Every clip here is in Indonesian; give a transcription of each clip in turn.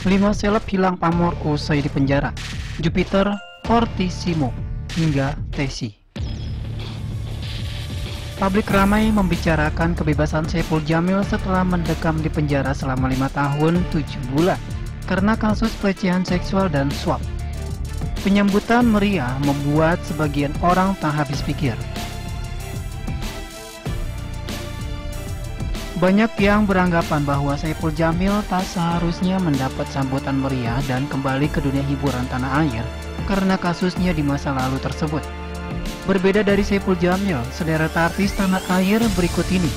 5 seleb hilang pamor usai di penjara, Jupiter, Fortissimo, hingga Tessy. Publik ramai membicarakan kebebasan Saipul Jamil setelah mendekam di penjara selama 5 tahun 7 bulan karena kasus pelecehan seksual dan suap. Penyambutan meriah membuat sebagian orang tak habis pikir. Banyak yang beranggapan bahwa Saipul Jamil tak seharusnya mendapat sambutan meriah dan kembali ke dunia hiburan tanah air karena kasusnya di masa lalu tersebut. Berbeda dari Saipul Jamil, sederet artis tanah air berikut ini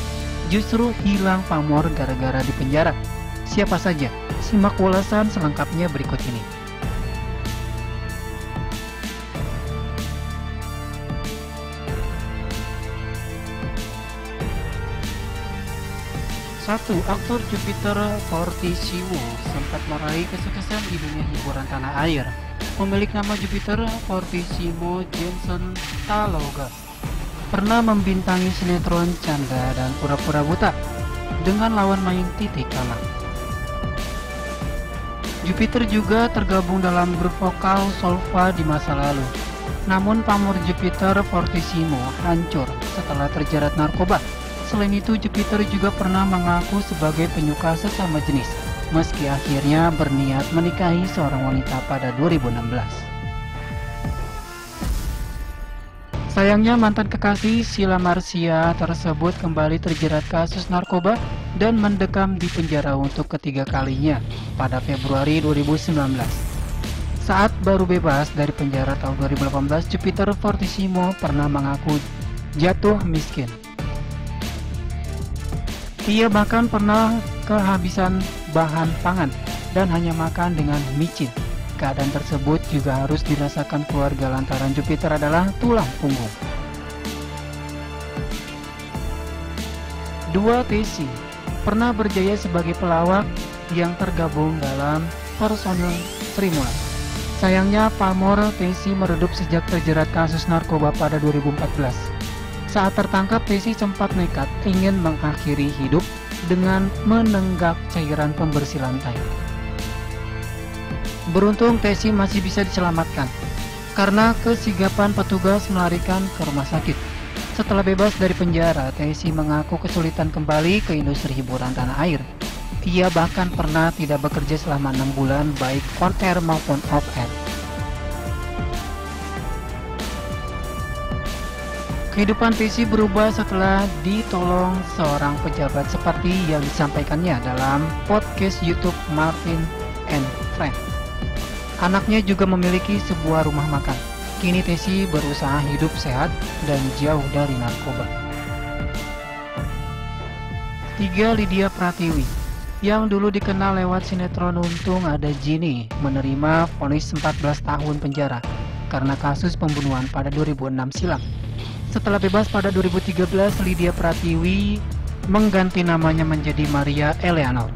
justru hilang pamor gara-gara di penjara. Siapa saja? Simak ulasan selengkapnya berikut ini. 1. Aktor Jupiter Fortissimo sempat meraih kesuksesan di dunia hiburan tanah air. Pemilik nama Jupiter Fortissimo, Jensen Taloga, pernah membintangi sinetron Canda dan Pura-Pura Buta dengan lawan main Titik Kalang. Jupiter juga tergabung dalam grup vokal Solva di masa lalu. Namun pamor Jupiter Fortissimo hancur setelah terjerat narkoba. Selain itu, Jupiter juga pernah mengaku sebagai penyuka sesama jenis, meski akhirnya berniat menikahi seorang wanita pada 2016. Sayangnya mantan kekasih Sheila Marcia tersebut kembali terjerat kasus narkoba dan mendekam di penjara untuk ketiga kalinya pada Februari 2019. Saat baru bebas dari penjara tahun 2018, Jupiter Fortissimo pernah mengaku jatuh miskin. Ia bahkan pernah kehabisan bahan pangan dan hanya makan dengan micin. Keadaan tersebut juga harus dirasakan keluarga lantaran Jupiter adalah tulang punggung. 2. Tessy pernah berjaya sebagai pelawak yang tergabung dalam personil Sri Mulat. Sayangnya pamor Tessy meredup sejak terjerat kasus narkoba pada 2014. Saat tertangkap, Tessy sempat nekat ingin mengakhiri hidup dengan menenggak cairan pembersih lantai. Beruntung Tessy masih bisa diselamatkan karena kesigapan petugas melarikan ke rumah sakit. Setelah bebas dari penjara, Tessy mengaku kesulitan kembali ke industri hiburan tanah air. Ia bahkan pernah tidak bekerja selama 6 bulan baik on air maupun off air. Kehidupan Tessy berubah setelah ditolong seorang pejabat seperti yang disampaikannya dalam podcast YouTube Martin and Friends. Anaknya juga memiliki sebuah rumah makan. Kini Tessy berusaha hidup sehat dan jauh dari narkoba. 3. Lydia Pratiwi, yang dulu dikenal lewat sinetron Untung Ada Gini, menerima vonis 14 tahun penjara karena kasus pembunuhan pada 2006 silam. Setelah bebas pada 2013, Lydia Pratiwi mengganti namanya menjadi Maria Eleanor.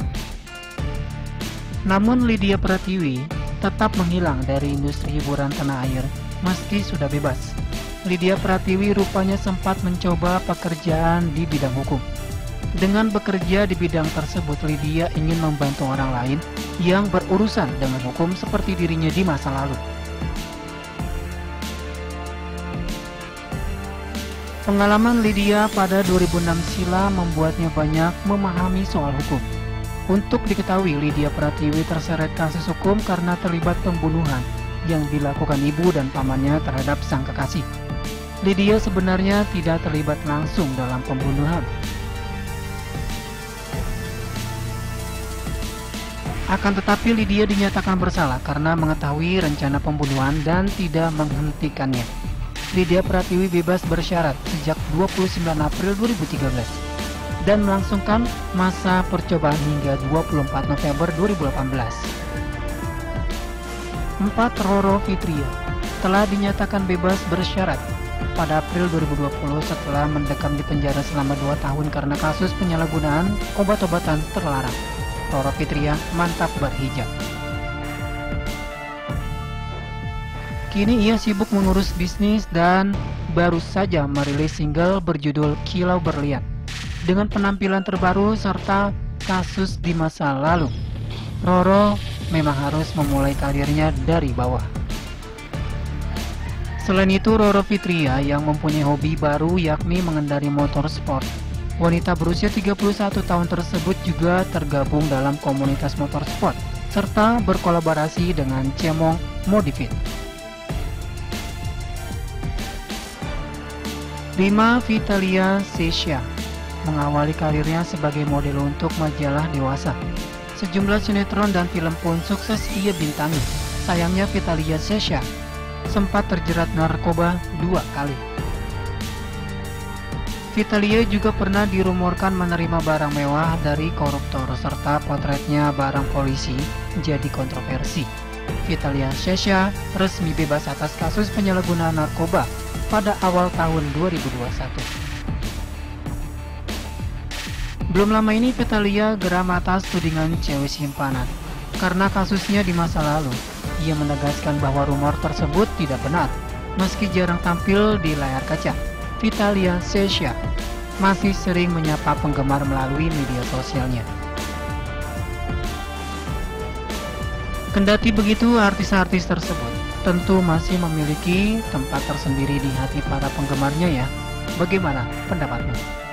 Namun Lydia Pratiwi tetap menghilang dari industri hiburan tanah air meski sudah bebas. Lydia Pratiwi rupanya sempat mencoba pekerjaan di bidang hukum. Dengan bekerja di bidang tersebut, Lydia ingin membantu orang lain yang berurusan dengan hukum seperti dirinya di masa lalu. Pengalaman Lydia pada 2006 silam membuatnya banyak memahami soal hukum. Untuk diketahui, Lydia Pratiwi terseret kasus hukum karena terlibat pembunuhan yang dilakukan ibu dan pamannya terhadap sang kekasih. Lydia sebenarnya tidak terlibat langsung dalam pembunuhan. Akan tetapi Lydia dinyatakan bersalah karena mengetahui rencana pembunuhan dan tidak menghentikannya. Lydia Pratiwi bebas bersyarat sejak 29 April 2013 dan melangsungkan masa percobaan hingga 24 November 2018. 4. Roro Fitria telah dinyatakan bebas bersyarat pada April 2020 setelah mendekam di penjara selama 2 tahun karena kasus penyalahgunaan obat-obatan terlarang. Roro Fitria mantap berhijab. Kini ia sibuk mengurus bisnis dan baru saja merilis single berjudul Kilau Berlian dengan penampilan terbaru serta kasus di masa lalu. Roro memang harus memulai karirnya dari bawah. Selain itu, Roro Fitria yang mempunyai hobi baru yakni mengendarai motor sport. Wanita berusia 31 tahun tersebut juga tergabung dalam komunitas motorsport serta berkolaborasi dengan Cemong Modifit. Rima Vitalia Sesha mengawali karirnya sebagai model untuk majalah dewasa. Sejumlah sinetron dan film pun sukses ia bintangi. Sayangnya Vitalia Sesha sempat terjerat narkoba 2 kali. Vitalia juga pernah dirumorkan menerima barang mewah dari koruptor serta potretnya barang polisi jadi kontroversi. Vitalia Sesha resmi bebas atas kasus penyalahgunaan narkoba pada awal tahun 2021. Belum lama ini Vitalia geram atas tudingan cewek simpanan. Karena kasusnya di masa lalu, ia menegaskan bahwa rumor tersebut tidak benar. Meski jarang tampil di layar kaca, Vitalia Sesha masih sering menyapa penggemar melalui media sosialnya. Kendati begitu, artis-artis tersebut tentu masih memiliki tempat tersendiri di hati para penggemarnya ya. Bagaimana pendapatmu?